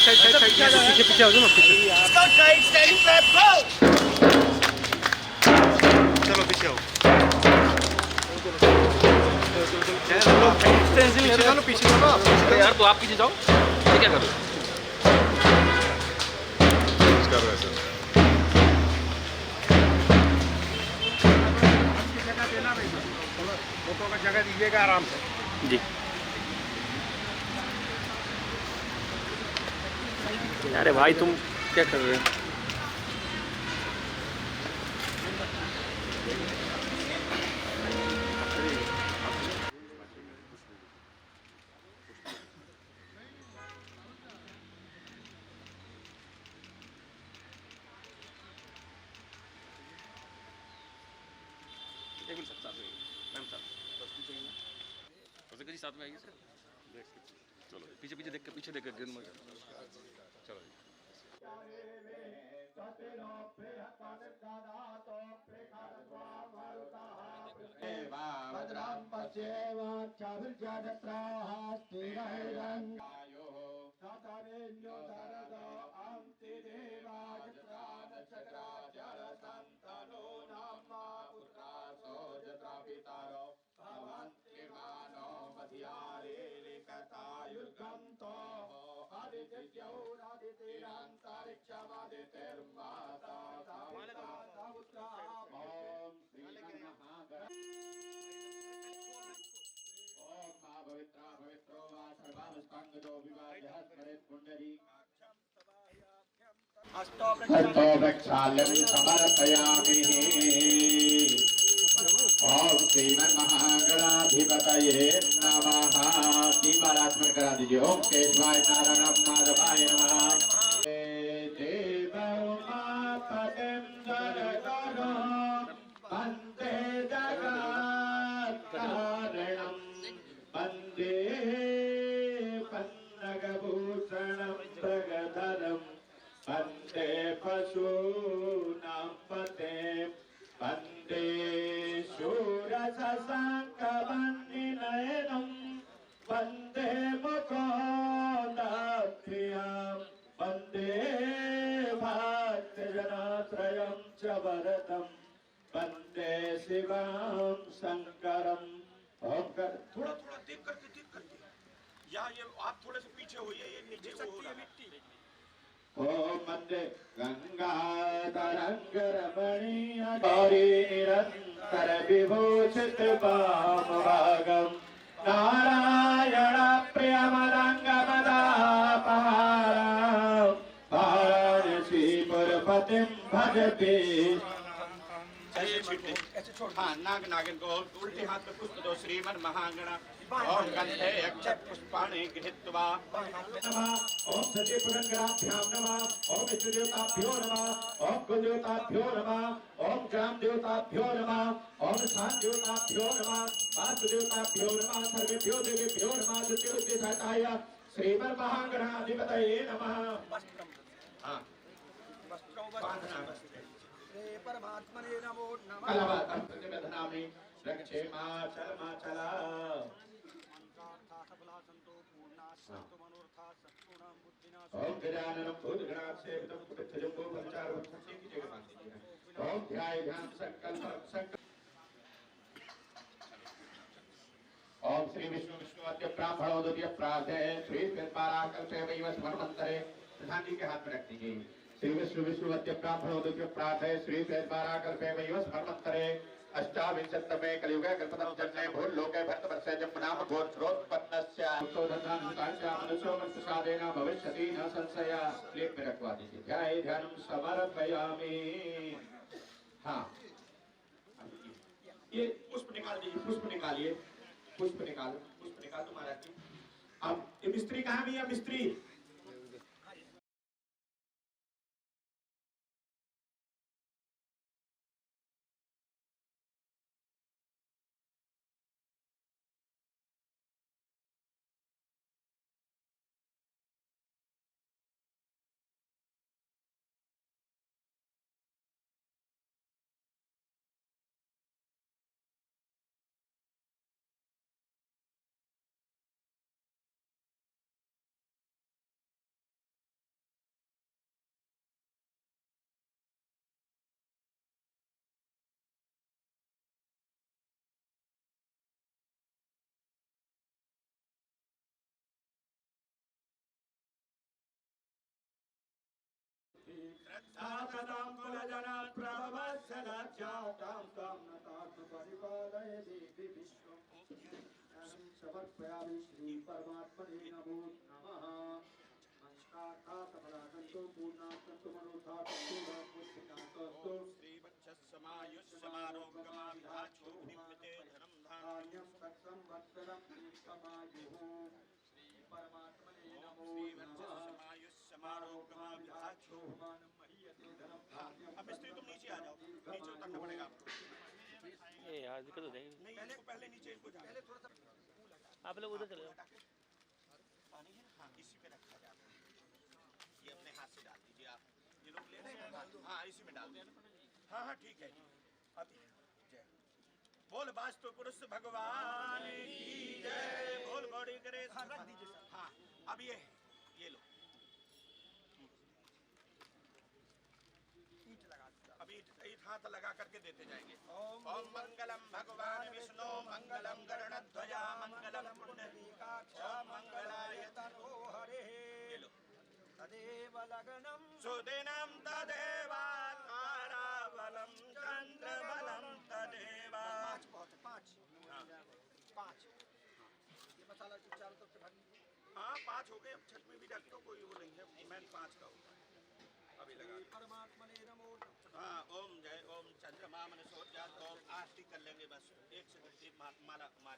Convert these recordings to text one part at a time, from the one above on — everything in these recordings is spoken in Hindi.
पीछे पीछे हो जाओ ना पीछे। चलो पीछे आओ। पीछे जाओ ना पीछे जाओ ना यार, तो आप पीछे जाओ, ये क्या करो? करो ऐसा। जगह देना भाई, फोटो का जगह दीजिएगा आराम से। जी। अरे भाई तुम क्या कर रहे हो? एक मिनट साथ में मैम, साथ जी, साथ में आइए सर। चलो पीछे पीछे देख के, पीछे देख के गिर मत। चलो हस्तोपक्षाल्यं समर्पयामि। ओम श्रीमन्महागणाधिपतये नमः। तीन बार आचमन करा दीजिए। ओम केशवाय नारायण माधवाय नमः। देवोमापतिं जगद्गुरो वन्दे जगत्कारणं वन्दे पन्नगभूषणं जगधरं वन्दे पशूनां पतें वन्दे शूरसशङ्खवह्निनयनं वन्दे मुकुन्दप्रियं वन्दे भक्तजनाश्रयं च वरदं वन्दे शिवं शङ्करम्। ओम कर थोड़ा थोड़ा देख करके या ये आप थोड़े से पीछे होइए, ये नीचे से हो रहा है मिट्टी। ओम वन्दे गंगाधरं रमणीय गौरी निरन्तर विभूषित वामभागं नारायण प्रियमदङ्गमदापहारं वाराणसीपुरपतिं भजते। ऐसे छोड़। हाँ, नाग नागिन को उल्टे हाथ में पुष्प दो। श्रीमन महागणा ओम गंधे अक्षत पुष्पाणि गृहीत्वा नमः। ओम सतीपुरंगराभ्यां नमः। ओम विष्णुदेवताभ्यो नमः। ओम कुलदेवताभ्यो नमः। ओम ग्राम देवताभ्यो नमः। ओम स्थान देवताभ्यो नमः। वास्तुदेवताभ्यो नमः। सर्वेभ्यो देवेभ्यो नमः। सत्योदिताय श्रीमन महागणाधिपतये नमः। हाँ, परमात्मने नमो नमः। कलवतं प्रतिबध्नामि रक्षेमाचलमाचला। ओम गजाननं भूतगणासेवितं कुटितजम्बो फलचारुं सखी की जगह मान दीजिए। ओम ध्याय ध्यान संकल्प। ओम श्री विष्णु विष्णुवद्य ब्राह्मणो द्वितीय प्रार्थे श्री पाराकल्पे वैव स्मरणंतरे। प्रधान जी के हाथ में रख दीजिए। श्री विष्णु विष्णुवद्य ब्राह्मणो द्वितीय प्रार्थे श्री पाराकल्पे वैव स्मरणंतरे। अष्टाविंशतमे कलियुगे कल्पतम जन्मे भूलोके भरतवर्षे जन्मनाम गोत्रोत्पन्नस्य मनुष्यो मनुष्यसादेन भविष्यति न संशय। प्लेट में रखवा दीजिए। ध्याय ध्यानं समर्पयामि। हाँ, ये पुष्प निकाल दीजिए। पुष्प निकालिए। पुष्प निकालो। पुष्प निकाल तुम्हारा। अब ये मिस्त्री कहाँ भी है? मिस्त्री श्रद्धासदां कुलजनात् प्रभवत्सलज्जातां त्वां परिपालय देवी विश्वं समर्पयामि श्री परमात्मने नमो नमः नमस्कारात्मनागंतो पूर्णात्मतो मनोधातु पुष्पितातो श्रीवत्समायुष्यमारोग्यमाभिधाचो निमिते धनं धान्यं आन्यं तत्संवत्सरं दीपमायुः श्री परमात्मने नमो नमः श्रीवत्समायुष्यमारोग्यमाभिधाचो। मानं महीयते धनं धान्यं अब स्त्री तुम नीचे आ जाओ, नीचे उतरना पड़ेगा आपको। ये यार दिक्कत हो जाएगी। नहीं, इसको पहले नीचे इनको जाओ। पहले थोड़ा सा आप लोग उधर चले जाओ। पानी है, हाँ इसी पे रखा जाता है। ये अपने हाथ से डाल दीजिए आप। ये लोग ले रहे हैं, हाँ इसी में डाल दीजिए। हाँ हाँ ठीक है। अब जय बोल वास्तु पुरुष भगवान की जय। बोल गौरी करे रख दीजिए सर। हाँ अब ये लो ईंट लगा दीजिए अभी ईंट हाथ लगा करके देते जाएंगे। ओम मंगलम भगवान विष्णु मंगलम गरुड़ध्वजा मंगलम पुंडरीकाक्ष मंगलाय तनो हरे ये लो तदेव लगनं सुदिनं तदेवा ताराबलं चंद्रबलं तदेवा। पाँच बहुत है पाँच हाँ। पाँच ये मसाला जो चारों तरफ से भर लीजिए हाँ 5 हो गए। अब छठ में भी रख दो, कोई वो नहीं है। मैं 5 का हूँ अभी लगा। परमात्मने नमो हाँ ओम जय ओम चंद्रमा मन सोच जा तो आरती कर लेंगे बस। एक सेकंड माला मार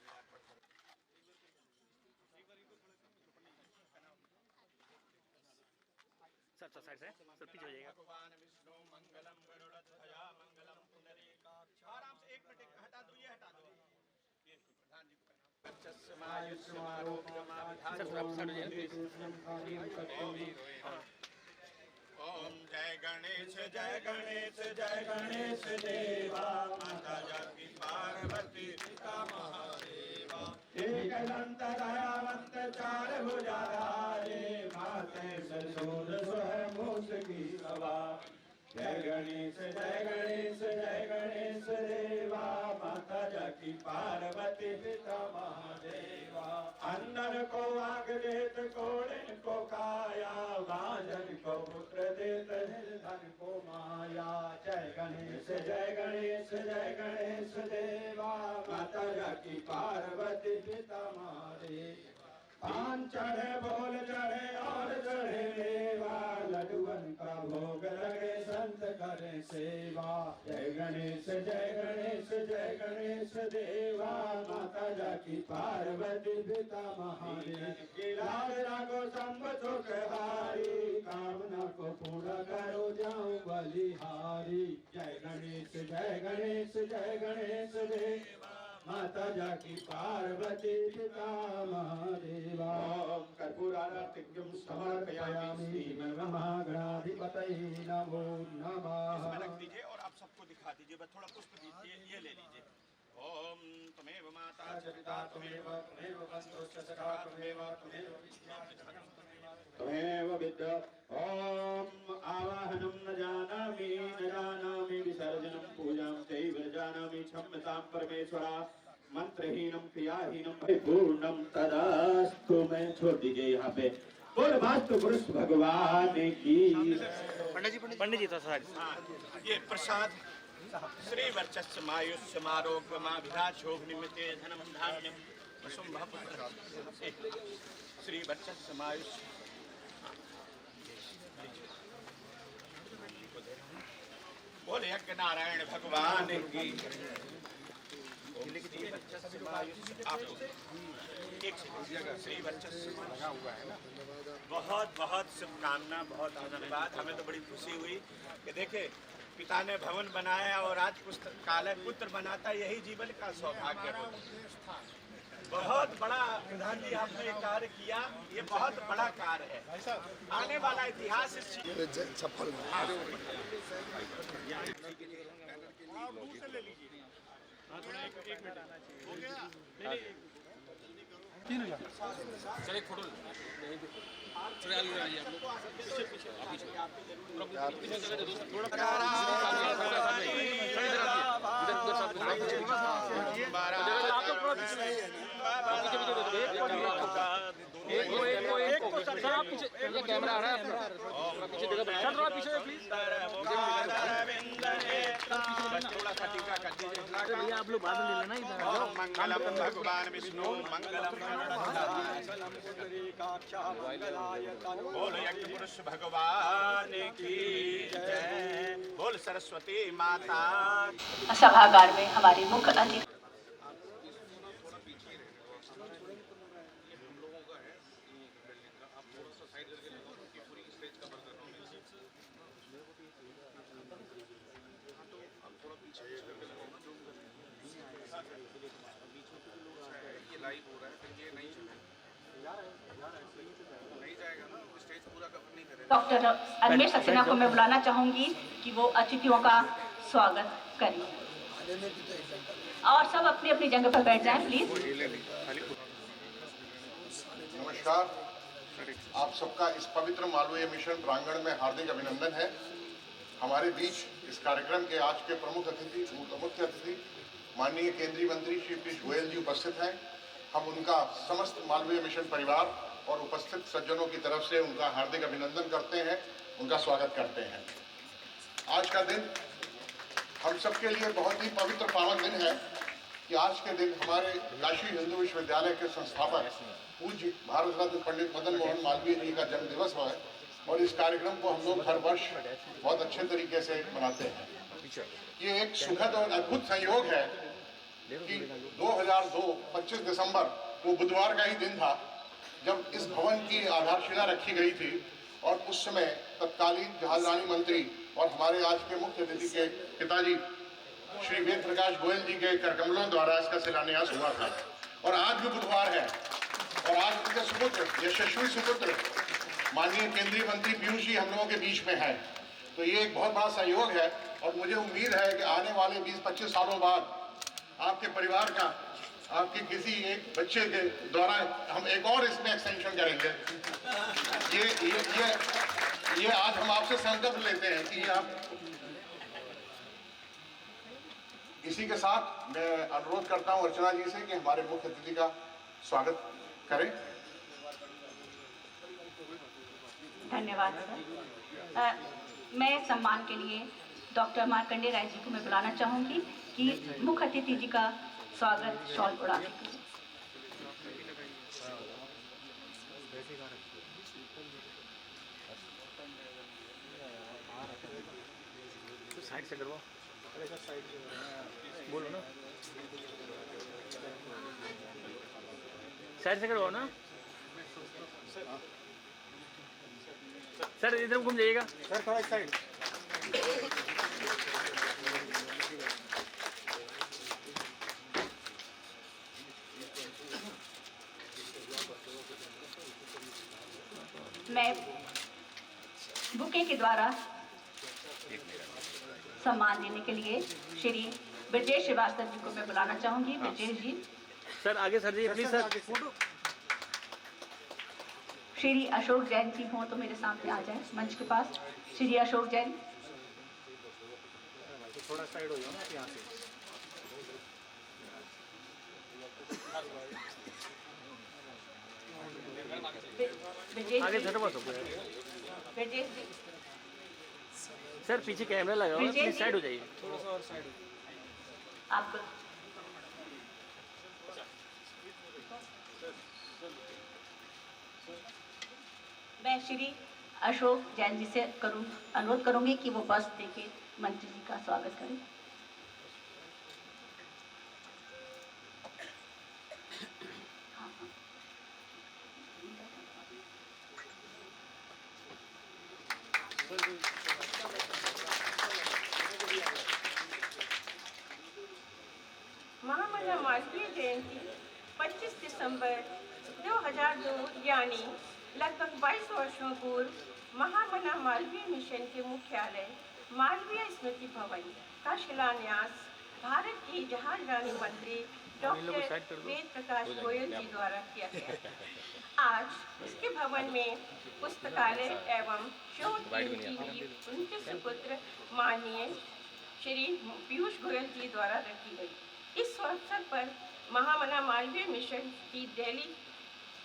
सर साइड से सर पीछे हो जाएगा। भगवान विष्णु मंगलम गरुड़ध्वजा मंगलम पुंडरीकाक्ष। आराम से 1 मिनट हटा दो, ये हटा दो। ये प्रधान जी को ओम जय गणेश जय गणेश जय गणेश देवा माता जाति पार्वती पिता महादेवा। एक दंत दयावंत चार भुजाधारे माते सरसूर स्वयं मूस की सवा। जय गणेश देवा माता जाकी पार्वती पिता महादेवा। अंदर को आग देत कोड़न को काया भाजन को पुत्र देत निर्धन को माया। जय गणेश देवा माता जाकी पार्वती पिता महादेवा। पान चढ़े बोल चढ़े और चढ़े मेवा लड्डुअन का भोग लगे संत करे सेवा। जय गणेश देवा माता जाकी पार्वती पिता महादेव। लाल रागो संभ सुख हारी कामना को पूरा करो जाऊं बलिहारी। जय गणेश देवा माता जाकी पार्वती पिता महादेवा। ओम कर्पूरार्तिक्यं समर्पयामि श्रीमन्महागणाधिपतये नमो नमः। इसमें रख दीजिए और आप सबको दिखा दीजिए। बस थोड़ा पुष्प दीजिए, ये ले लीजिए। ओम त्वमेव माता च पिता त्वमेव बन्धुश्च सखा त्वमेव त्वमेव विद्या। ओम आवाहनं न जानामि विसर्जनं पूजां चैव न जानामि क्षम्यतां परमेश्वरा। मंत्रहीनम क्रियाहीनम परिपूर्णम तदास्तु। मैं छोड़ दीजिए यहाँ पे। बोल वास्तु पुरुष भगवान की। पंडित जी तो सर हाँ ये प्रसाद श्री वर्चस्मायुष्यमारोग्यमाभिधाचोग निमित्ते धनम धान्यम वसुंभ पुत्र श्री वर्चस्मायुष्य। बोले यज्ञ नारायण भगवान की। आप श्री वर्चस्व लगा हुआ है ना। बहुत बहुत शुभकामना, बहुत धन्यवाद। हमें तो बड़ी खुशी हुई कि देखे पिता ने भवन बनाया और आज पुस्तकालय पुत्र बनाता, यही जीवन का सौभाग्य हो। बहुत बड़ा प्रधान जी आपने ये कार्य किया, ये बहुत बड़ा कार्य है। आने वाला इतिहास इस चीज सफल ले लीजिए। हाँ थोड़ा एक मिनट आना चाहिए। हो गया सर एक फोटो सर आगे आइए आप लोग पीछे पीछे थोड़ा सर आप पीछे, ये कैमरा आ रहा है आपका, थोड़ा पीछे जगह बनाइए, सर थोड़ा पीछे प्लीज। थोड़ा सा टीका कर दीजिए। भैया आप लोग बाद में ले लेना इधर। ओम मंगलम भगवान विष्णु मंगलम बोल यज्ञ पुरुष भगवान की जय। बोल सरस्वती माता। सभागार में हमारे मुख्य अतिथि डॉक्टर अनमेश सक्सेना को मैं बुलाना चाहूंगी कि वो अतिथियों का स्वागत करें और सब अपनी अपनी जगह पर बैठ जाएं प्लीज। नमस्कार, आप सबका इस पवित्र मालवीय मिशन प्रांगण में हार्दिक अभिनंदन है। हमारे बीच इस कार्यक्रम के आज के प्रमुख अतिथि मुख्य अतिथि माननीय केंद्रीय मंत्री श्री पीयूष गोयल जी उपस्थित हैं। हम उनका समस्त मालवीय मिशन परिवार और उपस्थित सज्जनों की तरफ से उनका हार्दिक अभिनंदन करते हैं, उनका स्वागत करते हैं। आज का दिन हम सबके लिए बहुत ही पवित्र पावन दिन है कि आज के दिन हमारे काशी हिंदू विश्वविद्यालय के संस्थापक पूज्य भारत रत्न पंडित मदन मोहन मालवीय जी का जन्म दिवस है और इस कार्यक्रम को हम लोग हर वर्ष बहुत अच्छे तरीके से मनाते हैं। ये एक सुखद और अद्भुत संयोग है कि 2002 25 दिसंबर वो बुधवार का ही दिन था जब इस भवन की आधारशिला रखी गई थी और उस समय तत्कालीन जहाजरानी मंत्री और हमारे आज के मुख्य अतिथि के पिताजी श्री वेद प्रकाश गोयल जी के करकमलों द्वारा इसका शिलान्यास हुआ था। और आज भी बुधवार है और आज उनके सुपुत्र यशस्वी सुपुत्र माननीय केंद्रीय मंत्री पीयूष जी हम लोगों के बीच में है। तो ये एक बहुत बड़ा सहयोग है और मुझे उम्मीद है कि आने वाले 20-25 सालों बाद आपके परिवार का आपके किसी एक बच्चे के द्वारा हम एक और इसमें एक्सटेंशन करेंगे। ये आज हम आपसे संकल्प लेते हैं कि आप इसी के साथ मैं अनुरोध करता हूं अर्चना जी से कि हमारे मुख्य अतिथि का स्वागत करें। धन्यवाद सर। मैं सम्मान के लिए डॉक्टर मार्कंडेय राय जी को मैं बुलाना चाहूंगी कि मुख्य अतिथि जी का स्वागत शॉल उड़ा के करें। साइड से करवाओ, बोलो ना, साइड से करवाओ ना सर, इधर घूम जाइएगा सर, थोड़ा साइड। मैं बुके के द्वारा सम्मान देने के लिए श्री ब्रजेश श्रीवास्तव जी को मैं बुलाना चाहूंगी। ब्रजेश जी सर आगे sir ji please sir. Shri Ashok Jain ji हो तो मेरे सामने आ जाए मंच के पास। श्री अशोक जैन थोड़ा साइड हो जाओ ना यहाँ से। आगे झटवा सकते हैं ब्रजेश जी सर, पीछे कैमरा लगा हुआ है, प्लीज साइड हो जाइए, थोड़ा सा और साइड हो। आपको मैं श्री अशोक जैन जी से अनुरोध करूंगी कि वो बस देके मंत्री जी का स्वागत करें। महामना मालवीय जयंती 25 दिसंबर 2002 यानी लगभग 22 वर्षों पूर्व महामना मालवीय मिशन के मुख्यालय मालवीय स्मृति भवन का शिलान्यास भारत की जहाजरानी मंत्री डॉक्टर वेद प्रकाश गोयल जी द्वारा किया गया। आज इसके भवन में पुस्तकालय एवं शोध की उनके सुपुत्र माननीय श्री पीयूष गोयल जी द्वारा रखी गई। इस अवसर पर महामना मालवीय मिशन की दिल्ली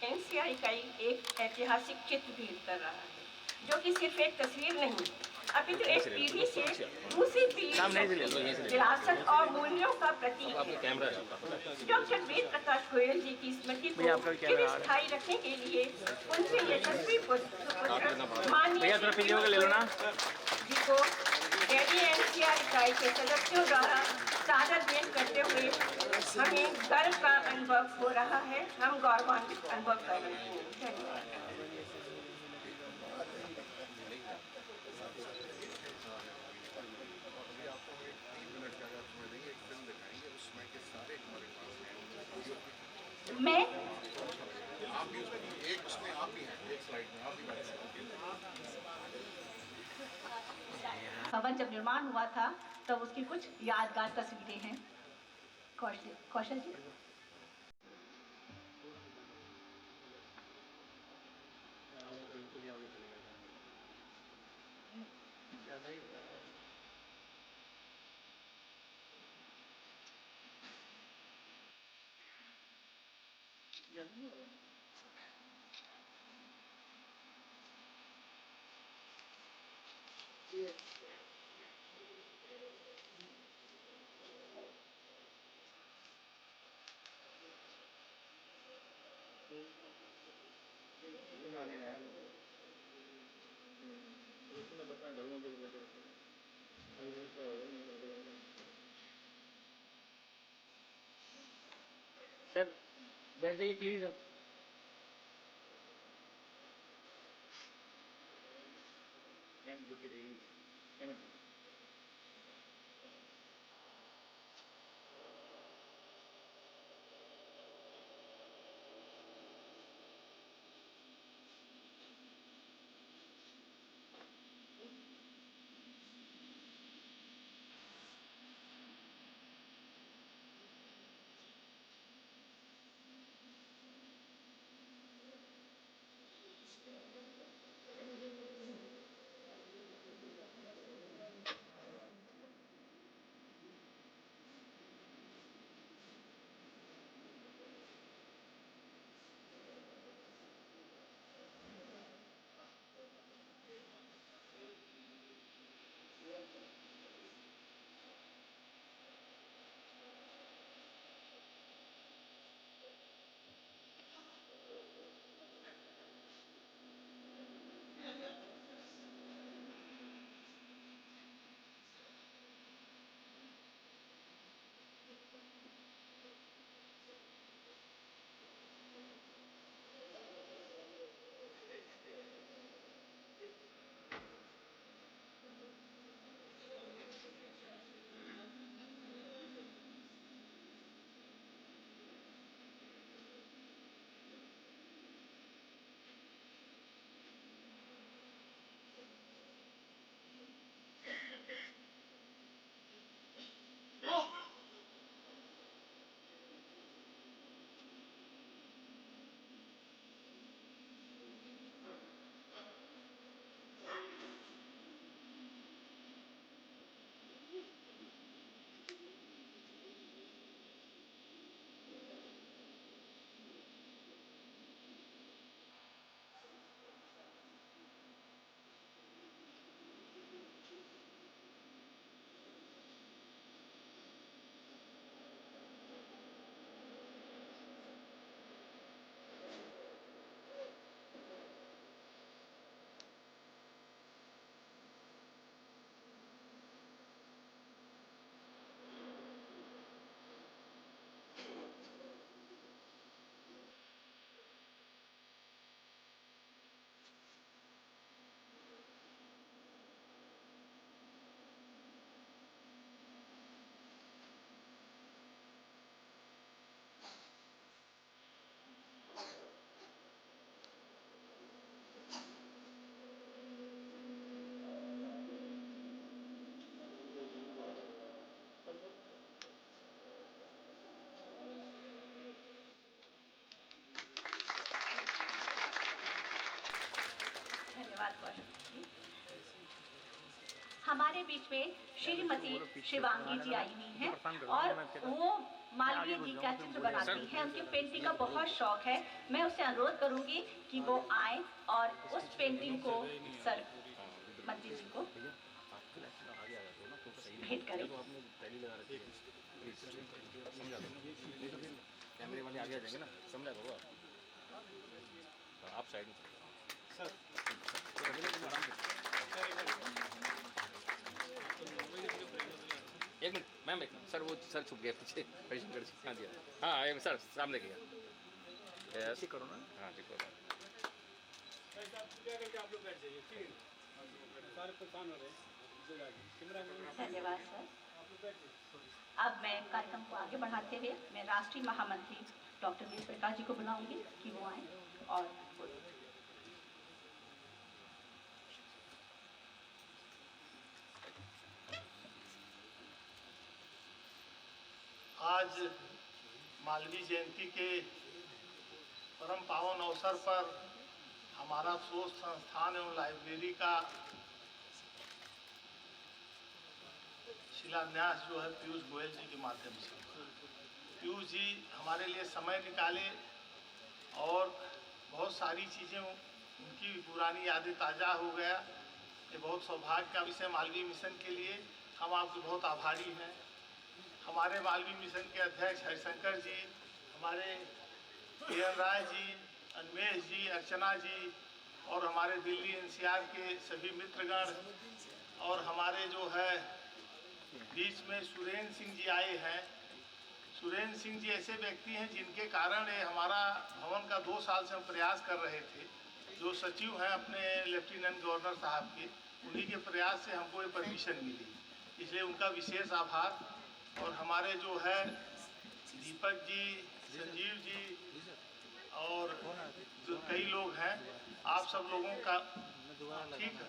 एनसीआर इकाई एक ऐतिहासिक चित्र भेंट कर रहा है, जो कि सिर्फ एक तस्वीर नहीं, अभी तो एक पीढ़ी से दूसरी पीढ़ी विरासत और मूल्यों का प्रतीक है। डॉक्टर वेद प्रकाश गोयल जी की स्मृति को फिर स्थायी रखने के लिए उनके यशस्वी पुत्र माननीय जी को दिल्ली एनसीआर इकाई के सदस्यों द्वारा सादर भेंट करते हुए हमें गर्व का अनुभव हो रहा है, हम गौरवान्वित अनुभव कर रहे हैं। धन्यवाद। मैं एक उसमें आप भी हैं, एक स्लाइड में आप भी बैठ सकते हैं। भवन जब निर्माण हुआ था तब उसकी कुछ यादगार तस्वीरें हैं। कौशल जी। सर बैठ जाइए प्लीज। हमारे बीच में श्रीमती शिवांगी जी आई हुई हैं और वो मालवीय जी का चित्र बनाती हैं, उनकी पेंटिंग का बहुत शौक है। मैं उससे अनुरोध करूंगी कि वो आए और उस पेंटिंग को सर मंत्री जी को भेंट करें। कैमरे वाले आगे आ जाएंगे ना, समझा करो आप साइड में सर। एक मिनट मैम, एक सर वो सर छुप गया पीछे, हाँ दिया, हाँ सर सामने किया ऐसे करो ना, हाँ ठीक है। धन्यवाद सर। अब मैं कार्यक्रम को आगे बढ़ाते हुए मैं राष्ट्रीय महामंत्री डॉक्टर वी प्रकाश जी को बुलाऊंगी कि वो आए और आज मालवीय जयंती के परम पावन अवसर पर हमारा शोध संस्थान एवं लाइब्रेरी का शिलान्यास जो है पीयूष गोयल जी के माध्यम से। पीयूष जी हमारे लिए समय निकाले और बहुत सारी चीज़ें उनकी पुरानी यादें ताज़ा हो गया। ये बहुत सौभाग्य का विषय मालवीय मिशन के लिए। हम आपके बहुत आभारी हैं। हमारे मालवीय मिशन के अध्यक्ष हरिशंकर जी, हमारे किरण राय जी, अन्वेश जी, अर्चना जी और हमारे दिल्ली एनसीआर के सभी मित्रगण और हमारे जो है बीच में सुरेंद्र सिंह जी आए हैं। सुरेंद्र सिंह जी ऐसे व्यक्ति हैं जिनके कारण ये हमारा भवन का 2 साल से हम प्रयास कर रहे थे। जो सचिव हैं अपने लेफ्टिनेंट गवर्नर साहब के, उन्हीं के प्रयास से हमको ये परमिशन मिली, इसलिए उनका विशेष आभार। और हमारे जो है दीपक जी, संजीव जी और जो कई लोग हैं, आप सब लोगों का ठीक है।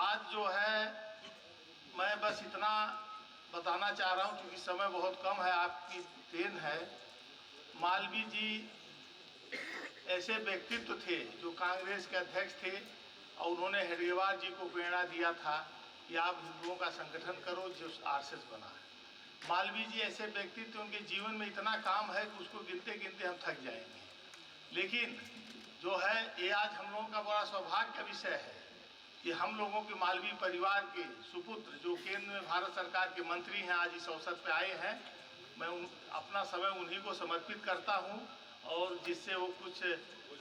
आज जो है मैं बस इतना बताना चाह रहा हूँ क्योंकि समय बहुत कम है, आपकी देन है। मालवीय जी ऐसे व्यक्तित्व थे जो कांग्रेस के अध्यक्ष थे और उन्होंने हेडगेवार जी को प्रेरणा दिया था कि आप हिंदुओं का संगठन करो जो आरएसएस बना है। मालवीय जी ऐसे व्यक्तित्व, उनके जीवन में इतना काम है कि उसको गिनते गिनते हम थक जाएंगे। लेकिन जो है ये आज हम लोगों का बड़ा सौभाग्य का विषय है कि हम लोगों के मालवीय परिवार के सुपुत्र जो केंद्र में भारत सरकार के मंत्री हैं आज इस अवसर पे आए हैं। मैं अपना समय उन्हीं को समर्पित करता हूं और जिससे वो कुछ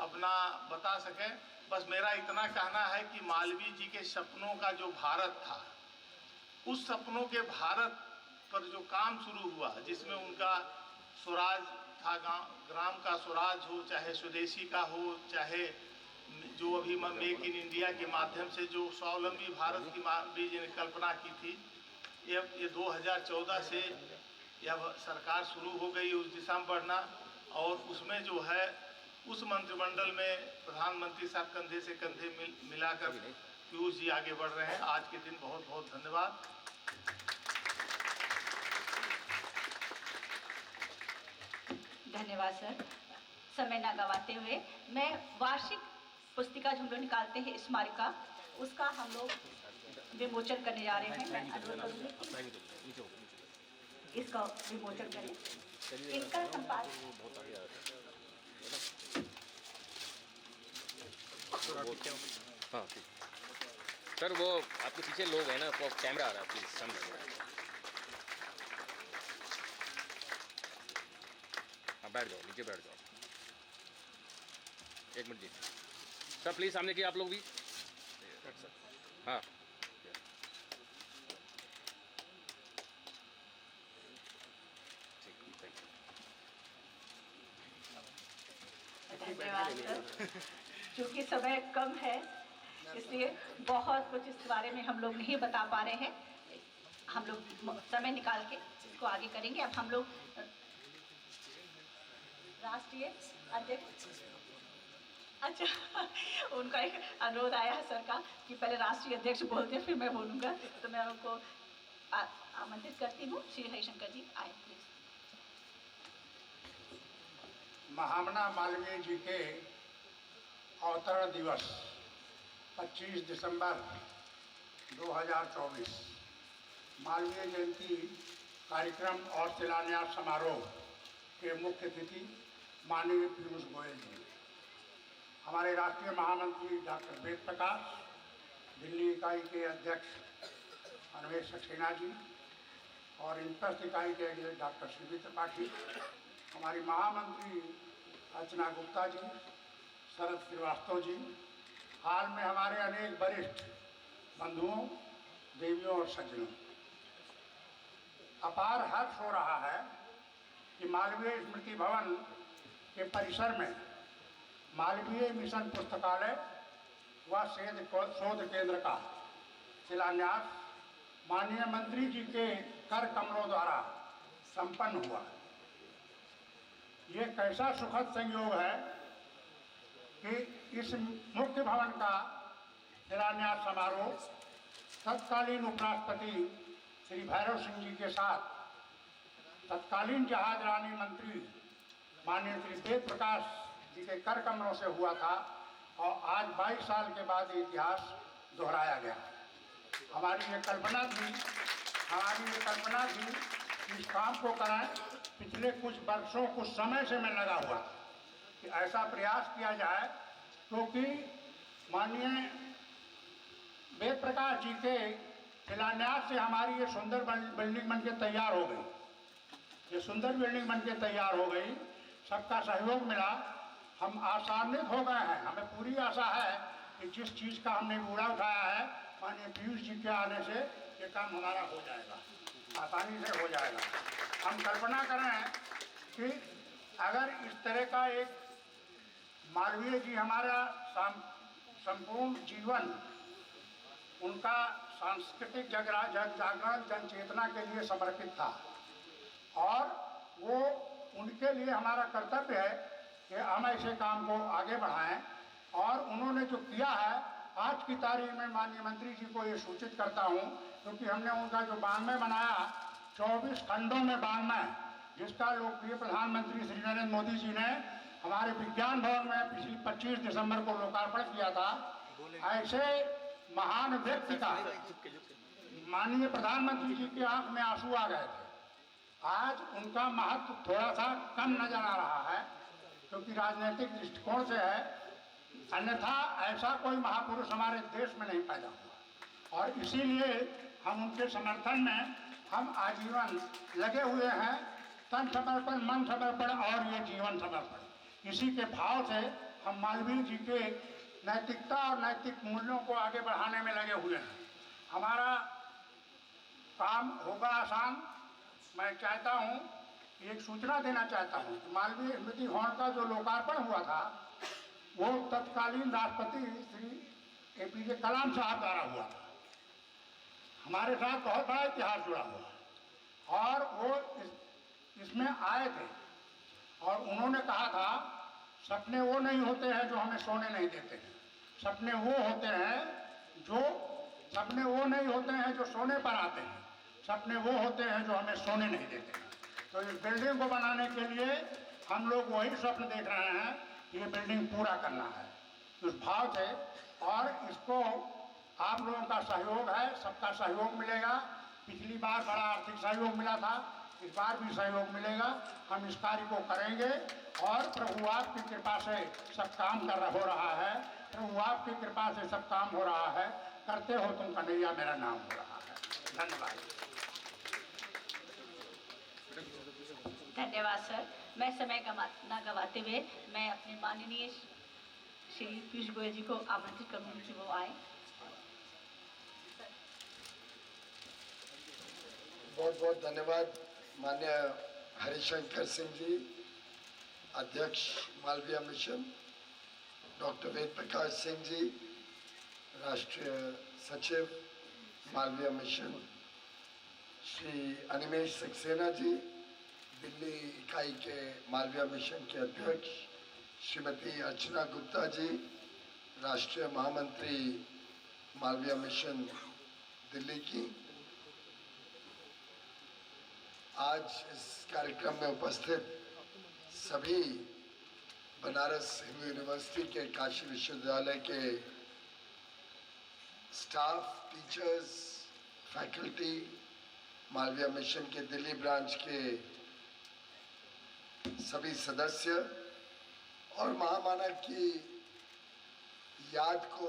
अपना बता सकें। बस मेरा इतना कहना है कि मालवीय जी के सपनों का जो भारत था, उस सपनों के भारत पर जो काम शुरू हुआ, जिसमें उनका स्वराज था, ग्राम का स्वराज हो, चाहे स्वदेशी का हो, चाहे जो अभी मेक इन इंडिया के माध्यम से जो स्वावलंबी भारत की मालवीय जी ने कल्पना की थी, ये 2014 से यह सरकार शुरू हो गई उस दिशा में बढ़ना। और उसमें जो है उस मंत्रिमंडल में प्रधानमंत्री साहब कंधे से कंधे मिलाकर पीयूष जी आगे बढ़ रहे हैं। आज के दिन बहुत बहुत धन्यवाद। धन्यवाद सर। समय न गवाते हुए मैं वार्षिक पुस्तिका जो हम लोग निकालते हैं स्मारिका, उसका हम लोग विमोचन करने जा रहे हैं। मैं अनुरोध करूँगी इसका विमोचन करें। इनका संपादन हाँ ठीक सर, वो आपके पीछे लोग हैं ना, वो कैमरा आ रहा है, प्लीज सामने। हाँ बैठ जाओ, नीचे बैठ जाओ। 1 मिनट जी सर, प्लीज सामने की आप लोग भी। हाँ धन्यवाद सर। चूँकि समय कम है इसलिए बहुत कुछ इस बारे में हम लोग नहीं बता पा रहे हैं। हम लोग समय निकाल के इसको आगे करेंगे। अब हम लोग राष्ट्रीय अध्यक्ष, अच्छा उनका एक अनुरोध आया है सर का कि पहले राष्ट्रीय अध्यक्ष बोलते हैं फिर मैं बोलूँगा, तो मैं उनको आमंत्रित करती हूँ। श्री हरिशंकर जी आए प्लीज। महामना मालवीय जी के अवतरण दिवस 25 दिसंबर 2024 मालवीय जयंती कार्यक्रम और शिलान्यास समारोह के मुख्य अतिथि माननीय पीयूष गोयल जी, हमारे राष्ट्रीय महामंत्री डॉक्टर वेद प्रकाश, दिल्ली इकाई के अध्यक्ष अन्वेष सक्सेना जी और इंटरेस्ट इकाई के अध्यक्ष डॉक्टर शिवी त्रिपाठी, हमारी महामंत्री अर्चना गुप्ता जी, शरद श्रीवास्तव जी, हाल में हमारे अनेक वरिष्ठ बंधुओं, देवियों और सज्जनों, अपार हर्ष हो रहा है कि मालवीय स्मृति भवन के परिसर में मालवीय मिशन पुस्तकालय व शोध केंद्र का शिलान्यास माननीय मंत्री जी के कर कमलों द्वारा संपन्न हुआ। ये कैसा सुखद संयोग है कि इस मुख्य भवन का शिलान्यास समारोह तत्कालीन उपराष्ट्रपति श्री भैरव सिंह जी के साथ तत्कालीन जहाजरानी मंत्री माननीय श्री वेद प्रकाश जी के कर कमलों से हुआ था और आज 22 साल के बाद ये इतिहास दोहराया गया। हमारी ये कल्पना थी कि इस काम को कराएं। पिछले कुछ वर्षों कुछ समय से मैं लगा हुआ कि ऐसा प्रयास किया जाए, क्योंकि माननीय वेद प्रकाश जी के शिलान्यास से हमारी ये सुंदर बिल्डिंग बन के तैयार हो गई। ये सुंदर बिल्डिंग बन के तैयार हो गई, सबका सहयोग मिला, हम आशान्वित हो गए हैं। हमें पूरी आशा है कि जिस चीज़ का हमने बूढ़ा उठाया है माननीय पीयूष जी के आने से ये काम हमारा हो जाएगा, आसानी से हो जाएगा। हम कल्पना करें कि अगर इस तरह का एक मालवीय जी हमारा संपूर्ण जीवन उनका सांस्कृतिक जागरण जन चेतना के लिए समर्पित था और वो उनके लिए हमारा कर्तव्य है कि हम ऐसे काम को आगे बढ़ाएं। और उन्होंने जो किया है, आज की तारीख में माननीय मंत्री जी को ये सूचित करता हूँ, क्योंकि हमने उनका जो 92 बनाया 24 खंडों में 92, जिसका लोकप्रिय प्रधानमंत्री श्री नरेंद्र मोदी जी ने हमारे विज्ञान भवन में पिछली 25 दिसंबर को लोकार्पण किया था। ऐसे महान व्यक्ति का माननीय प्रधानमंत्री जी की आंख में आंसू आ गए थे। आज उनका महत्व थोड़ा सा कम नजर आ रहा है, क्योंकि राजनीतिक दृष्टिकोण से है, अन्यथा ऐसा कोई महापुरुष हमारे देश में नहीं पैदा हुआ। और इसीलिए हम उनके समर्थन में हम आजीवन लगे हुए हैं, तन समर्पण, मन समर्पण और ये जीवन समर्पण। इसी के भाव से हम मालवीय जी के नैतिकता और नैतिक मूल्यों को आगे बढ़ाने में लगे हुए हैं। हमारा काम होगा आसान। मैं चाहता हूँ, एक सूचना देना चाहता हूँ, मालवीय स्मृति भवन का जो लोकार्पण हुआ था वो तत्कालीन राष्ट्रपति श्री APJ कलाम साहब द्वारा हुआ था। हमारे साथ बहुत बड़ा इतिहास जुड़ा हुआ और वो इसमें आए थे और उन्होंने कहा था, सपने वो नहीं होते हैं जो हमें सोने नहीं देते हैं, सपने वो होते नहीं होते हैं जो सोने पर आते हैं, सपने वो होते हैं जो हमें सोने नहीं देते हैं। तो इस बिल्डिंग को बनाने के लिए हम लोग वही स्वप्न देख रहे हैं कि ये बिल्डिंग पूरा करना है, उस भाव से। और इसको आप लोगों का सहयोग है, सबका सहयोग मिलेगा। पिछली बार बड़ा आर्थिक सहयोग मिला था, इस बार भी सहयोग मिलेगा। हम इस कार्य को करेंगे और प्रभु आपकी कृपा से सब काम हो रहा है, प्रभु आपकी कृपा से सब काम हो रहा है। करते हो तुम कन्हैया मेरा नाम हो रहा है। धन्यवाद। धन्यवाद सर। मैं समय न गवाते हुए मैं अपने माननीय श्री पीयूष गोयल जी को आमंत्रित करूँगी कि वो आए। बहुत बहुत धन्यवाद माननीय हरिशंकर सिंह जी, अध्यक्ष मालवीय मिशन, डॉक्टर वेद प्रकाश सिंह जी, राष्ट्रीय सचिव मालवीय मिशन, श्री अनिमेश सक्सेना जी, दिल्ली इकाई के मालवीय मिशन के अध्यक्ष श्रीमती अर्चना गुप्ता जी, राष्ट्रीय महामंत्री मालवीय मिशन दिल्ली की। आज इस कार्यक्रम में उपस्थित सभी बनारस हिंदू यूनिवर्सिटी के काशी विश्वविद्यालय के staff, teachers, faculty, Malviya mission के दिल्ली ब्रांच के सभी सदस्य और महामानव की याद को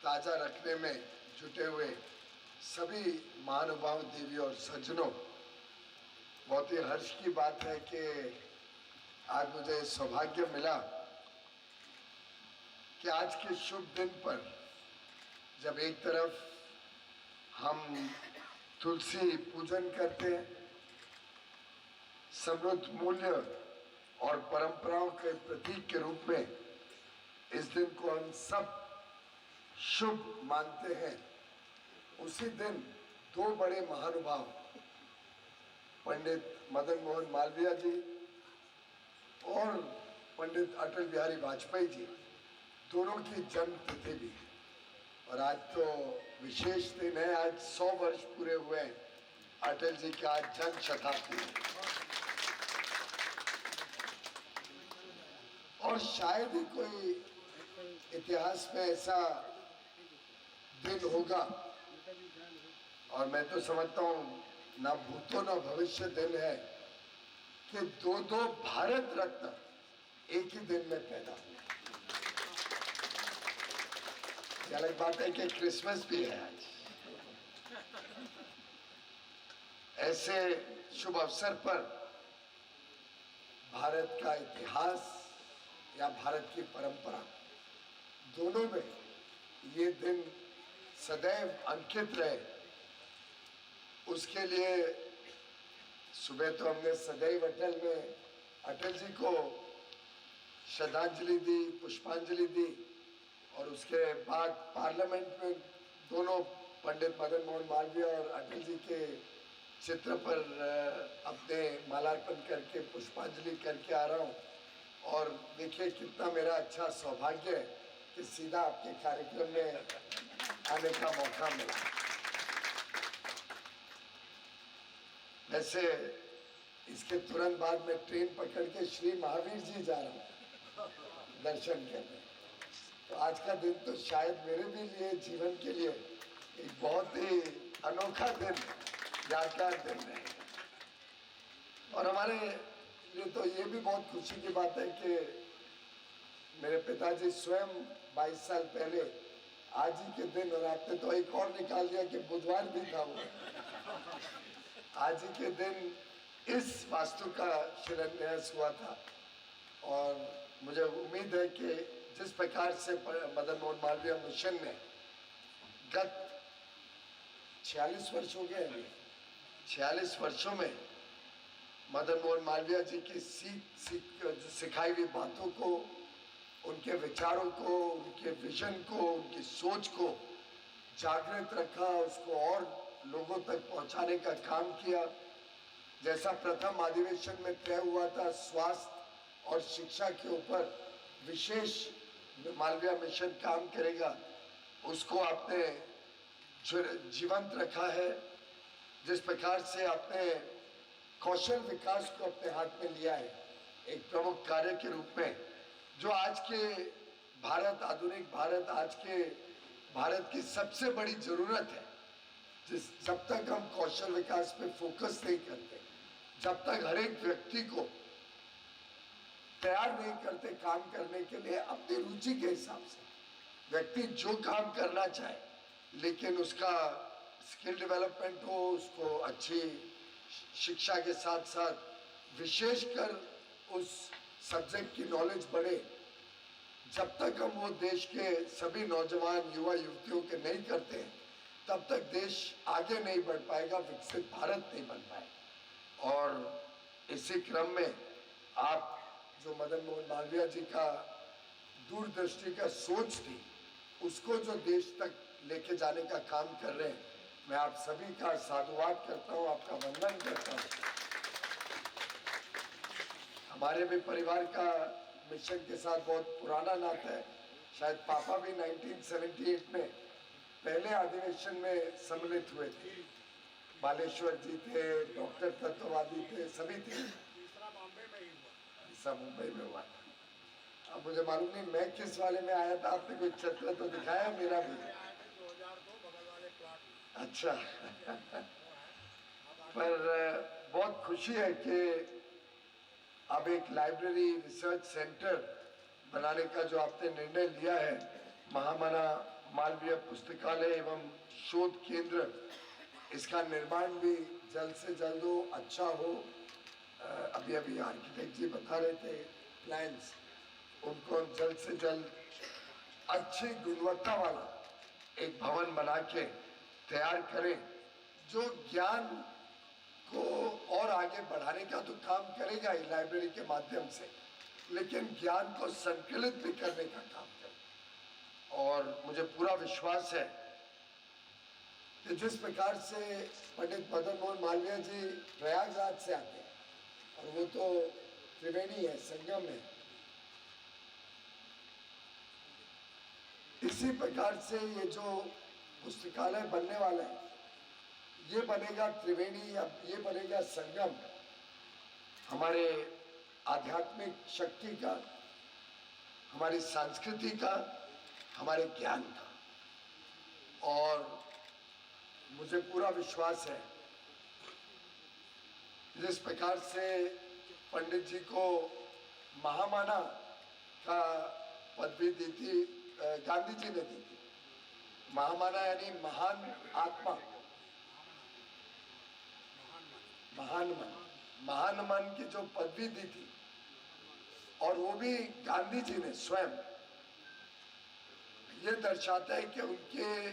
ताज़ा रखने में जुटे हुए सभी महानुभाव देवी और सज्जनों, बहुत ही हर्ष की बात है कि आज मुझे सौभाग्य मिला कि आज के शुभ दिन पर जब एक तरफ हम तुलसी पूजन करते हैं, समृद्ध मूल्य और परंपराओं के प्रतीक के रूप में इस दिन को हम सब शुभ मानते हैं, उसी दिन दो बड़े महानुभाव पंडित मदन मोहन मालवीय जी और पंडित अटल बिहारी वाजपेयी जी दोनों की जन्म तिथि भी, और आज तो विशेष दिन है। आज 100 वर्ष पूरे हुए हैं अटल जी की, आज जन्म शताब्दी है। और शायद ही कोई इतिहास में ऐसा दिन होगा, और मैं तो समझता हूँ ना भूतो ना भविष्य दिन है कि दो भारत रत्न एक ही दिन में पैदा हुए। ये अलग बात है कि क्रिसमस भी है आज। ऐसे शुभ अवसर पर भारत का इतिहास या भारत की परंपरा दोनों में ये दिन सदैव अंकित रहे, उसके लिए सुबह तो हमने सदैव अटल में अटल जी को श्रद्धांजलि दी, पुष्पांजलि दी, और उसके बाद पार्लियामेंट में दोनों पंडित मदन मोहन मालवीय और अटल जी के चित्र पर अपने मालार्पण करके पुष्पांजलि करके आ रहा हूँ। और देखिए कितना मेरा अच्छा सौभाग्य है कि सीधा आपके कार्यक्रम में आने का मौका मिला। वैसे इसके तुरंत बाद मैं ट्रेन पकड़ के श्री महावीर जी जा रहा हूँ दर्शन करने। तो आज का दिन तो शायद मेरे भी लिए जीवन के लिए एक बहुत ही अनोखा दिन, यादगार दिन है। और हमारे लिए तो ये भी बहुत खुशी की बात है कि मेरे पिताजी स्वयं 22 साल पहले आज ही के दिन, और आपने तो एक और निकाल दिया कि बुधवार भी था वो, आज ही के दिन इस वास्तु का शिलान्यास हुआ था। और मुझे उम्मीद है कि जिस प्रकार से मदन मोहन मालवीय मिशन ने गत 46 वर्ष हो गए अभी, 46 वर्षों में मदन मोहन मालवीय जी की सिखाई हुई बातों को, उनके विचारों को, उनके विजन को, उनकी सोच को जागृत रखा, उसको और लोगों तक पहुंचाने का काम किया। जैसा प्रथम अधिवेशन में तय हुआ था स्वास्थ्य और शिक्षा के ऊपर विशेष मालवीय मिशन काम करेगा, उसको आपने जीवंत रखा है। जिस प्रकार से आपने कौशल विकास को अपने हाथ में लिया है एक प्रमुख कार्य के रूप में, जो आज के भारत, आधुनिक भारत, आज के भारत की सबसे बड़ी जरूरत है। जब तक हम कौशल विकास पे फोकस नहीं करते, जब तक हर एक व्यक्ति को तैयार नहीं करते काम करने के लिए अपनी रुचि के हिसाब से, व्यक्ति जो काम करना चाहे लेकिन उसका स्किल डेवलपमेंट हो, उसको अच्छी शिक्षा के साथ साथ विशेषकर उस सब्जेक्ट की नॉलेज बढ़े, जब तक हम वो देश के सभी नौजवान युवा युवतियों के नहीं करते हैं, तब तक देश आगे नहीं बढ़ पाएगा, विकसित भारत नहीं बन पाएगा। और इसी क्रम में आप जो मदन मोहन मालवीय जी का दूरदृष्टि का सोच थी, उसको जो देश तक लेके जाने का काम कर रहे हैं, मैं आप सभी का साधुवाद करता हूँ, आपका वंदन करता हूँ। हमारे भी परिवार का मिशन के साथ बहुत पुराना नाता है। शायद पापा भी 1978 में पहले अधिवेशन में सम्मिलित हुए थे। बालेश्वर जी थे, डॉक्टर तत्ववादी थे, सभी थे। सब मुंबई में हुआ था। अब मुझे मालूम नहीं मैं किस वाले में आया था, आपने कोई चित्र तो दिखाया मेरा भी। अच्छा पर बहुत खुशी है कि अब एक लाइब्रेरी रिसर्च सेंटर बनाने का जो आपने निर्णय लिया है, महामना मालवीय पुस्तकालय एवं शोध केंद्र, इसका निर्माण भी जल्द से जल्द हो, अच्छा हो। अभी अभी आर्किटेक्ट जी बता रहे थे प्लान्स, उनको जल्द से जल्द अच्छी गुणवत्ता वाला एक भवन बना के तैयार करें, जो ज्ञान को और आगे बढ़ाने का तो काम करेगा ही लाइब्रेरी के माध्यम से, लेकिन ज्ञान को संकलित भी करने का काम करे। और मुझे पूरा विश्वास है कि जिस प्रकार से पंडित मदन मोहन मालवीय जी प्रयागराज से आते हैं, और वो तो त्रिवेणी है, संगम है, इसी प्रकार से ये जो पुस्तकालय बनने वाला है, ये बनेगा त्रिवेणी, अब ये बनेगा संगम हमारे आध्यात्मिक शक्ति का, हमारी संस्कृति का, हमारे ज्ञान का। और मुझे पूरा विश्वास है जिस प्रकार से पंडित जी को महामाना का पदवी दी थी, गांधी जी ने दी थी। महामाना यानी महान आत्मा, महान मन, महान मन की जो पदवी दी थी, और वो भी गांधी जी ने स्वयं, ये दर्शाता है कि उनके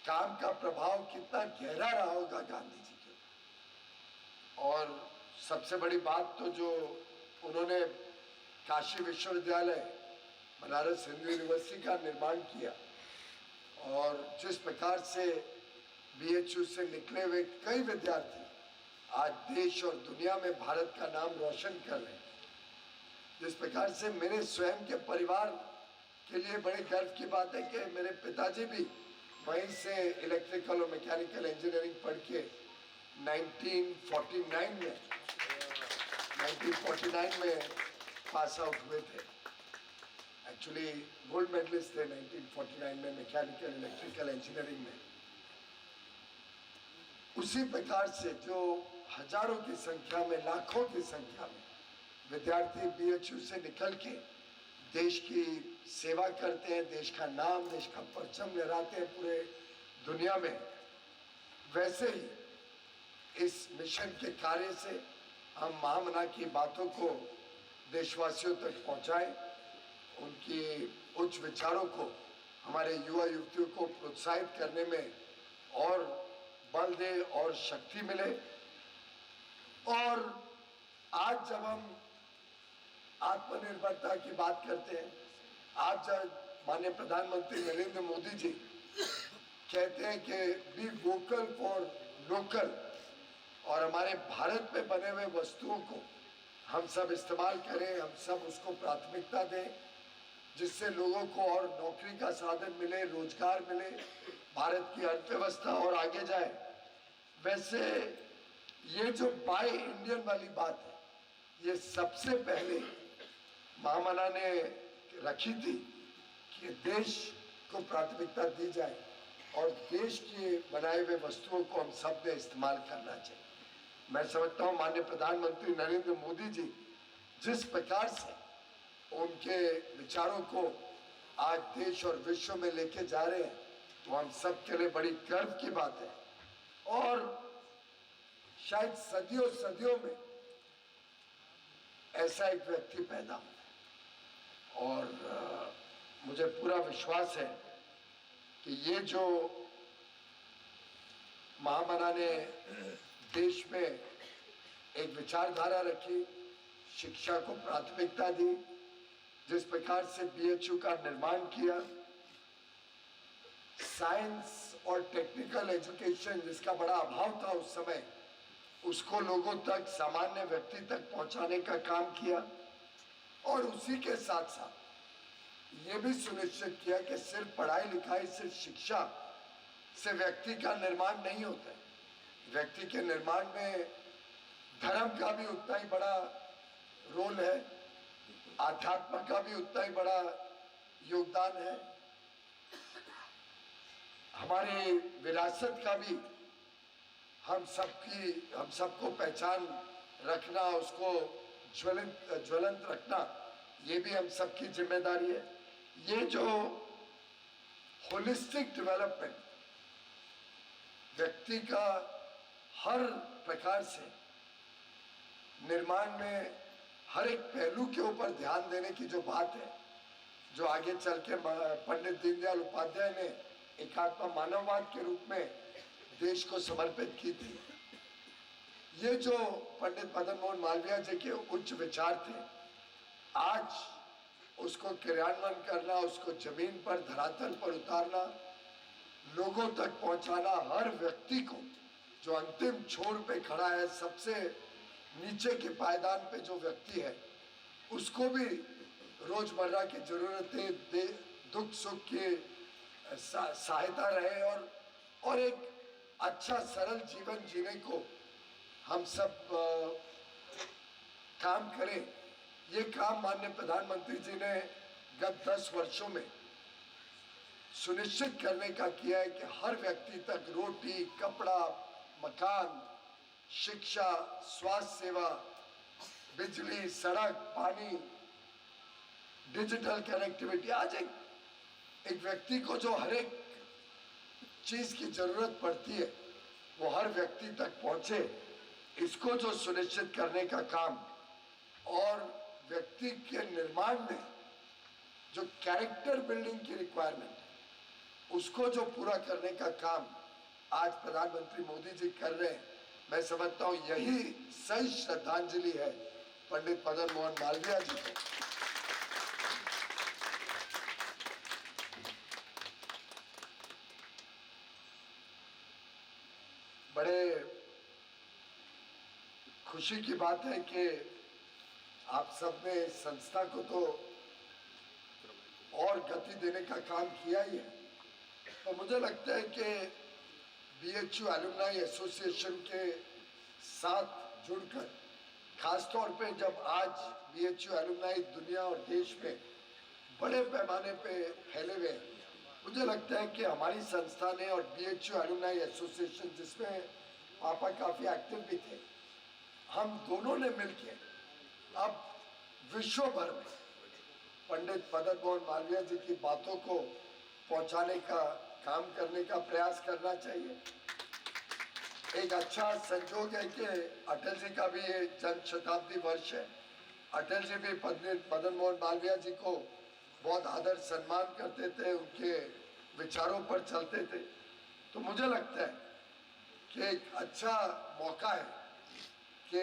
काम का प्रभाव कितना गहरा रहा होगा गांधी जी के। और सबसे बड़ी बात तो जो उन्होंने काशी विश्वविद्यालय, बनारस हिंदू यूनिवर्सिटी का निर्माण किया, और जिस प्रकार से BHU से निकले हुए कई विद्यार्थी आज देश और दुनिया में भारत का नाम रोशन कर रहे हैं, जिस प्रकार से मेरे स्वयं के परिवार के लिए बड़े गर्व की बात है कि मेरे पिताजी भी वहीं से इलेक्ट्रिकल और मैकेनिकल इंजीनियरिंग पढ़ के 1949 में पास आउट हुए थे। एक्चुअली गोल्ड मेडलिस्ट थे 1949 में मैकेनिकल इलेक्ट्रिकल इंजीनियरिंग में। उसी प्रकार से जो हजारों की संख्या में, लाखों की संख्या में विद्यार्थी BHU से निकल के देश की सेवा करते हैं, देश का नाम, देश का परचम लहराते हैं पूरे दुनिया में, वैसे ही इस मिशन के कार्य से हम महामना की बातों को देशवासियों तक पहुंचाएं, उनकी उच्च विचारों को हमारे युवा युवतियों को प्रोत्साहित करने में और बल दे और शक्ति मिले। और आज जब हम आत्मनिर्भरता की बात करते हैं, आज जब माननीय प्रधानमंत्री नरेंद्र मोदी जी कहते हैं कि बी वोकल फॉर लोकल, और हमारे भारत में बने हुए वस्तुओं को हम सब इस्तेमाल करें, हम सब उसको प्राथमिकता दें, जिससे लोगों को और नौकरी का साधन मिले, रोजगार मिले, भारत की अर्थव्यवस्था और आगे जाए। वैसे ये जो बाय इंडियन वाली बात है, ये सबसे पहले महामना ने रखी थी कि देश को प्राथमिकता दी जाए और देश की बनाए हुए वस्तुओं को हम सब ने इस्तेमाल करना चाहिए। मैं समझता हूँ माननीय प्रधानमंत्री नरेंद्र मोदी जी जिस प्रकार से उनके विचारों को आज देश और विश्व में लेके जा रहे हैं, तो हम सब के लिए बड़ी गर्व की बात है। और शायद सदियों सदियों में ऐसा एक व्यक्ति पैदा हो, और मुझे पूरा विश्वास है कि ये जो महामना ने देश में एक विचारधारा रखी, शिक्षा को प्राथमिकता दी, जिस प्रकार से BHU का निर्माण किया, साइंस और टेक्निकल एजुकेशन जिसका बड़ा अभाव था उस समय, उसको लोगों तक, सामान्य व्यक्ति तक पहुंचाने का काम किया। और उसी के साथ साथ ये भी सुनिश्चित किया कि सिर्फ पढ़ाई लिखाई, सिर्फ शिक्षा से व्यक्ति का निर्माण नहीं होता है। व्यक्ति के निर्माण में धर्म का भी उतना ही बड़ा रोल है, आध्यात्म का भी उतना ही बड़ा योगदान है, हमारे विरासत का भी हम सबको पहचान रखना, उसको ज्वलंत रखना, ये भी हम सबकी जिम्मेदारी है। ये जो होलिस्टिक डेवलपमेंट, व्यक्ति का हर प्रकार से निर्माण में हर एक पहलू के ऊपर ध्यान देने की जो बात है, जो आगे चल के पंडित दीनदयाल उपाध्याय ने एकात्म मानववाद के रूप में देश को समर्पित की थी, ये जो पंडित मदन मोहन मालवीय जी के उच्च विचार थे, आज उसको क्रियान्वयन करना, उसको जमीन पर धरातल पर उतारना, लोगों तक पहुंचाना, हर व्यक्ति को जो अंतिम छोर पे खड़ा है, सबसे नीचे के पायदान पे जो व्यक्ति है, उसको भी रोजमर्रा की जरूरतें, दुख सुख की सहायता रहे और एक अच्छा सरल जीवन जीने को हम सब काम करें। ये काम माननीय प्रधानमंत्री जी ने गत 10 वर्षों में सुनिश्चित करने का किया है कि हर व्यक्ति तक रोटी, कपड़ा, मकान, शिक्षा, स्वास्थ्य सेवा, बिजली, सड़क, पानी, डिजिटल कनेक्टिविटी, आज एक व्यक्ति को जो हर एक चीज की जरूरत पड़ती है वो हर व्यक्ति तक पहुंचे, इसको जो सुनिश्चित करने का काम और व्यक्ति के निर्माण में जो कैरेक्टर बिल्डिंग की रिक्वायरमेंट है, उसको जो पूरा करने का काम आज प्रधानमंत्री मोदी जी कर रहे हैं, मैं समझता हूं यही सही श्रद्धांजलि है पंडित मदन मोहन मालवीय जी को। बड़े खुशी की बात है कि आप सब ने इस संस्था को तो और गति देने का काम किया ही है। तो मुझे लगता है कि BHU एलुमनाई एसोसिएशन के साथ जुड़कर, खासतौर पे जब आज BHU एलुमनाई दुनिया और देश में बड़े पैमाने पे फैले हुए हैं, मुझे लगता है कि हमारी संस्था ने और BHU एलुमनाई एसोसिएशन, जिसमें पापा काफ़ी एक्टिव भी थे, हम दोनों ने मिलकर अब विश्व भर में पंडित मदन मोहन मालवीय जी की बातों को पहुंचाने का काम करने का प्रयास करना चाहिए। एक अच्छा संयोग है कि अटल जी का भी ये जन्म शताब्दी वर्ष है। अटल जी भी पंडित मदन मोहन मालवीय जी को बहुत आदर सम्मान करते थे, उनके विचारों पर चलते थे। तो मुझे लगता है कि एक अच्छा मौका है कि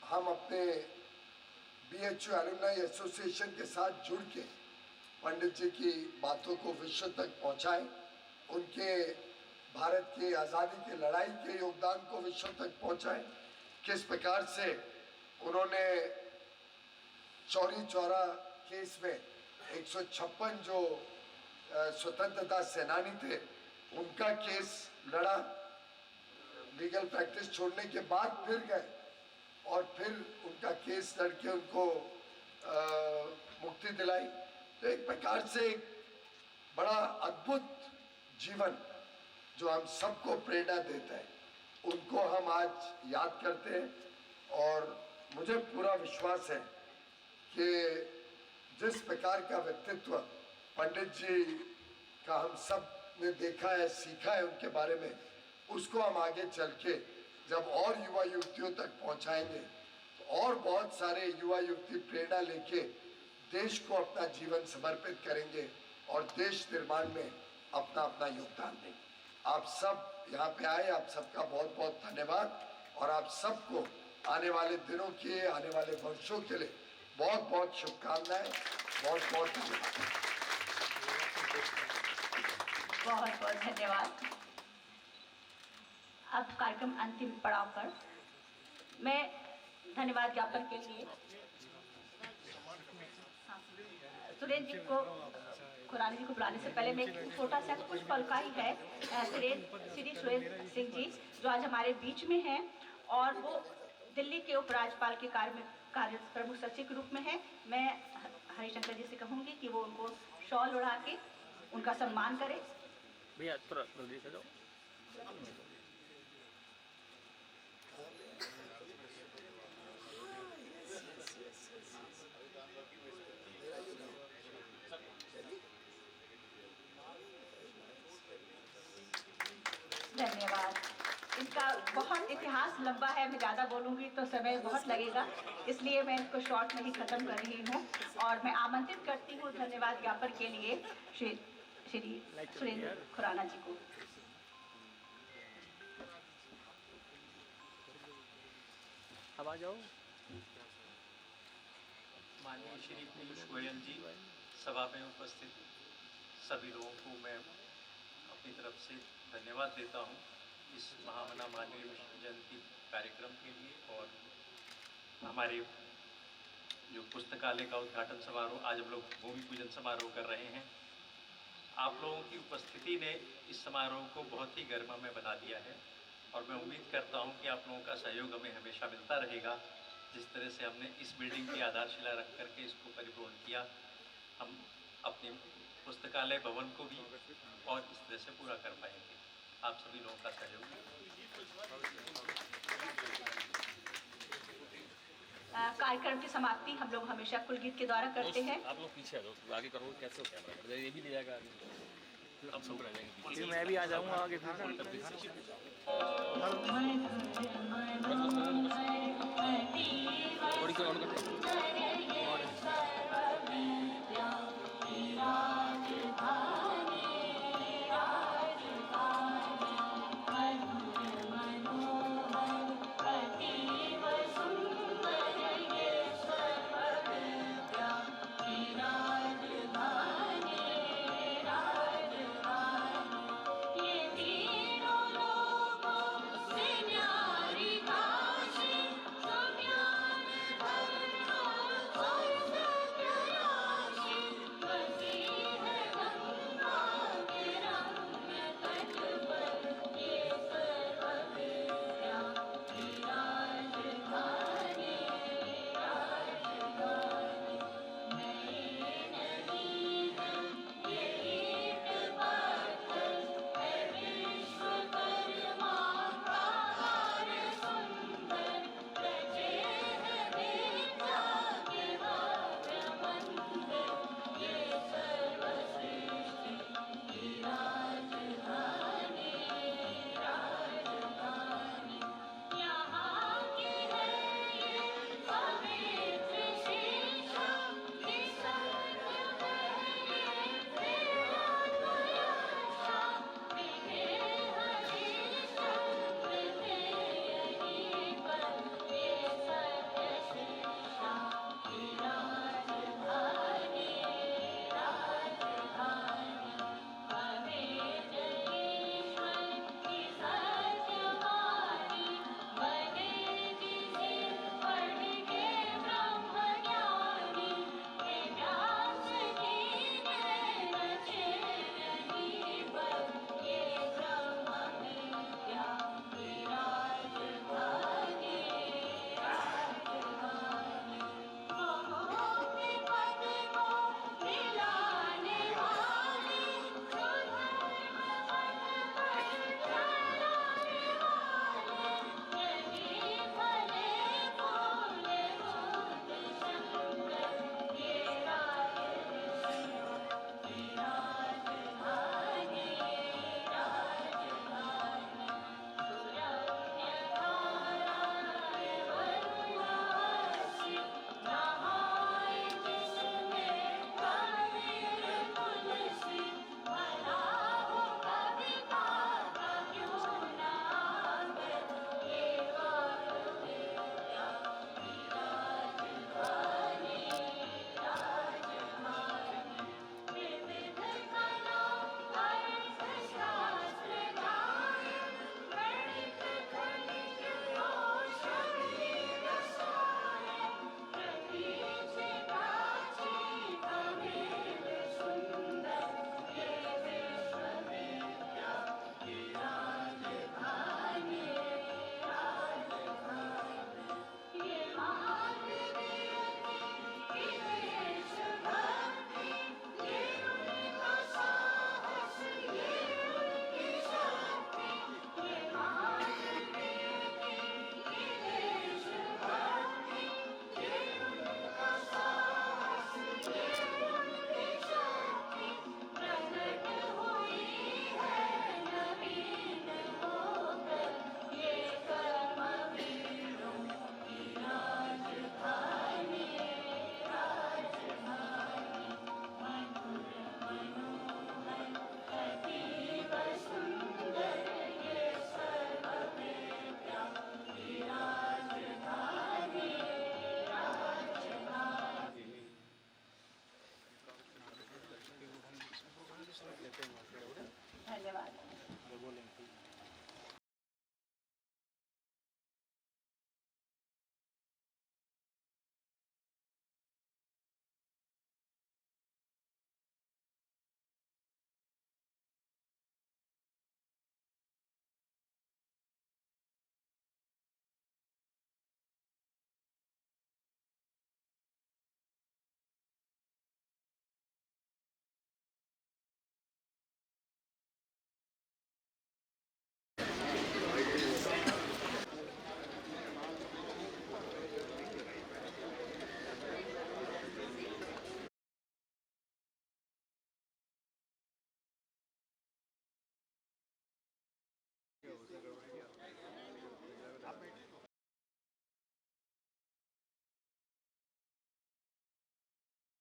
हम अपने BHU एलुमनाई एसोसिएशन के साथ जुड़ के पंडित जी की बातों को विश्व तक पहुंचाएं, उनके भारत की आज़ादी की लड़ाई के योगदान को विश्व तक पहुंचाएं, किस प्रकार से उन्होंने चौरी चौरा केस में 156 जो स्वतंत्रता सेनानी थे उनका केस लड़ा, लीगल प्रैक्टिस छोड़ने के बाद फिर गए और फिर उनका केस लड़के उनको मुक्ति दिलाई। तो एक प्रकार से एक बड़ा अद्भुत जीवन जो हम सबको प्रेरणा देता है, उनको हम आज याद करते हैं। और मुझे पूरा विश्वास है कि जिस प्रकार का व्यक्तित्व पंडित जी का हम सब ने देखा है, सीखा है उनके बारे में, उसको हम आगे चल के जब और युवा युवतियों तक पहुंचाएंगे तो और बहुत सारे युवा युवती प्रेरणा लेके देश को अपना जीवन समर्पित करेंगे और देश निर्माण में अपना अपना योगदान देंगे। आप सब यहाँ पे आए, आप सबका बहुत बहुत धन्यवाद और आप सबको आने वाले दिनों के, आने वाले वर्षों के लिए बहुत बहुत शुभकामनाएं, बहुत बहुत धन्यवाद। बहुत बहुत धन्यवाद। अब कार्यक्रम अंतिम पड़ाव पर मैं धन्यवाद ज्ञापन के लिए सुरेंद्र जी को, खुरानी जी को बुलाने से पहले मैं एक छोटा सा कुछ पल का ही है, श्री सुरेंद्र सिंह जी जो आज हमारे बीच में हैं और वो दिल्ली के उपराज्यपाल के कार्य प्रमुख सचिव के रूप में है। मैं हरिशंकर जी से कहूँगी कि वो उनको शॉल उड़ा के उनका सम्मान करें। भैया थोड़ा जल्दी से जाओ। बहुत इतिहास लंबा है, मैं ज़्यादा बोलूँगी तो समय बहुत लगेगा, इसलिए मैं इसको शॉर्ट में ही ख़त्म कर रही हूँ। और मैं आमंत्रित करती हूँ धन्यवाद ज्ञापन के लिए श्री सुरेंद्र खुराना जी को। अब आ जाओ। माननीय श्री पीयूष गोयल जी, सभा में उपस्थित सभी लोगों को मैं अपनी तरफ से धन्यवाद देता हूं इस महामना मालवीय मिशन जयंती कार्यक्रम के लिए। और हमारे जो पुस्तकालय का उद्घाटन समारोह, आज हम लोग भूमि पूजन समारोह कर रहे हैं। आप लोगों की उपस्थिति ने इस समारोह को बहुत ही गरिमामय बना दिया है और मैं उम्मीद करता हूं कि आप लोगों का सहयोग हमें हमेशा मिलता रहेगा। जिस तरह से हमने इस बिल्डिंग की आधारशिला रख करके इसको परिपूर्ण किया, हम अपने पुस्तकालय भवन को भी और इस तरह से पूरा कर पाएंगे। आप सभी लोगों का सहयोग। कार्यक्रम की समाप्ति हम लोग हमेशा कुलगीत के द्वारा करते हैं। आप लोग पीछे आ जाओ, आगे करो, कैसे हो कैमरा, ये भी ले जाएगा आगे, हम सब रह जाएंगे। फिर मैं भी आ जाऊँगा आगे। थोड़ी